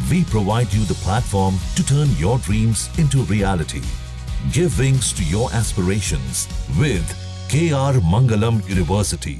We provide you the platform to turn your dreams into reality. Give wings to your aspirations with KR Mangalam University.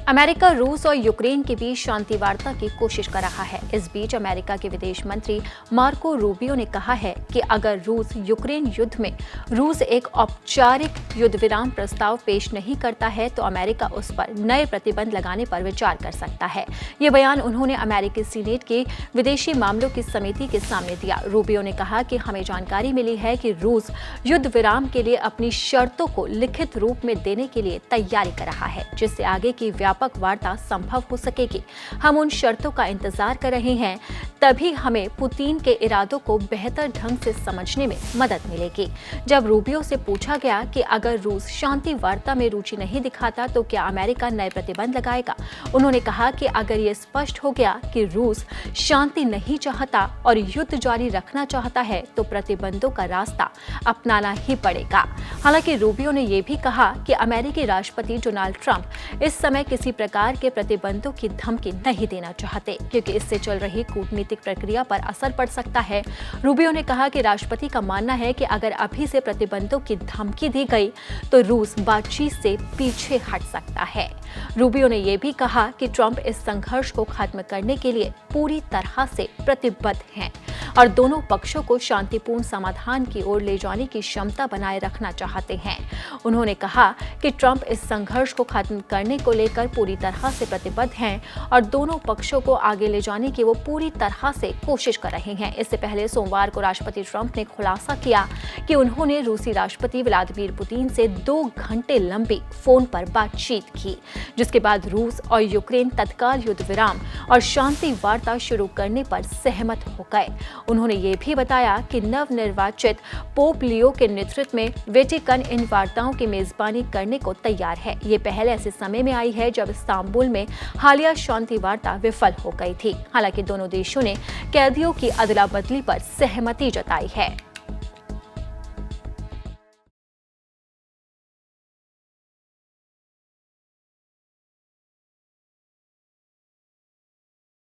America रूस और Ukraine के बीच शांति वार्ता की कोशिश कर रहा है। इस बीच अमेरिका के विदेश मंत्री मार्को रूबियो ने कहा है कि अगर रूस यूक्रेन युद्ध में रूस एक औपचारिक युद्ध विराम प्रस्ताव पेश नहीं करता है तो अमेरिका उस पर नए प्रतिबंध लगाने पर विचार कर सकता है। ये बयान उन्होंने अमेरिकी सीनेट के विदेशी मामलों की समिति के सामने दिया। रूबियो ने कहा कि हमें जानकारी मिली है कि रूस युद्ध विराम के लिए अपनी शर्तों को लिखित रूप में देने के लिए तैयारी कर रहा है, जिससे आगे की व्यापक वार्ता संभव हो सकेगी। हम उन शर्तों का इंतजार कर रहे हैं, तभी हमें पुतिन के इरादों को बेहतर ढंग से समझने में मदद मिलेगी। जब रूबियो से पूछा गया कि अगर रूस शांति वार्ता में रुचि नहीं दिखाता तो क्या अमेरिका नए प्रतिबंध लगाएगा, उन्होंने कहा कि अगर ये स्पष्ट हो गया कि रूस शांति नहीं चाहता और युद्ध जारी रखना चाहता है तो प्रतिबंधों का रास्ता अपनाना ही पड़ेगा। हालांकि रूबियो ने यह भी कहा कि अमेरिकी राष्ट्रपति डोनाल्ड ट्रंप इस समय किसी प्रकार के प्रतिबंधों की धमकी नहीं देना चाहते, क्योंकि इससे चल रही कूटनीतिक प्रक्रिया पर असर पड़ सकता है। रूबियो ने कहा कि राष्ट्रपति का मानना है कि अगर अभी से प्रतिबंधों की धमकी दी गई तो रूस बातचीत से पीछे हट सकता है। रूबियो ने यह भी कहा कि ट्रंप इस संघर्ष को खत्म करने के लिए पूरी तरह से प्रतिबद्ध हैं और दोनों पक्षों को शांतिपूर्ण समाधान की ओर ले जाने की क्षमता बनाए रखना चाहते हैं। उन्होंने कहा कि ट्रंप इस संघर्ष को खत्म करने को लेकर पूरी तरह से प्रतिबद्ध हैं और दोनों पक्षों को आगे ले जाने की वो पूरी तरह से कोशिश कर रहे हैं। इससे पहले सोमवार को राष्ट्रपति ट्रंप ने खुलासा किया कि उन्होंने रूसी राष्ट्रपति व्लादिमीर पुतिन से 2 घंटे लंबी फोन पर बातचीत की, जिसके बाद रूस और यूक्रेन तत्काल युद्ध विराम और शांति वार्ता शुरू करने पर सहमत हो गए। उन्होंने ये भी बताया कि नवनिर्वाचित पोप लियो के नेतृत्व में वेटिकन इन वार्ताओं की मेजबानी करने को तैयार है। ये पहले ऐसे समय में आई है जब इस्तांबुल में हालिया शांति वार्ता विफल हो गई थी। हालांकि दोनों देशों ने कैदियों की अदला बदली पर सहमति जताई है।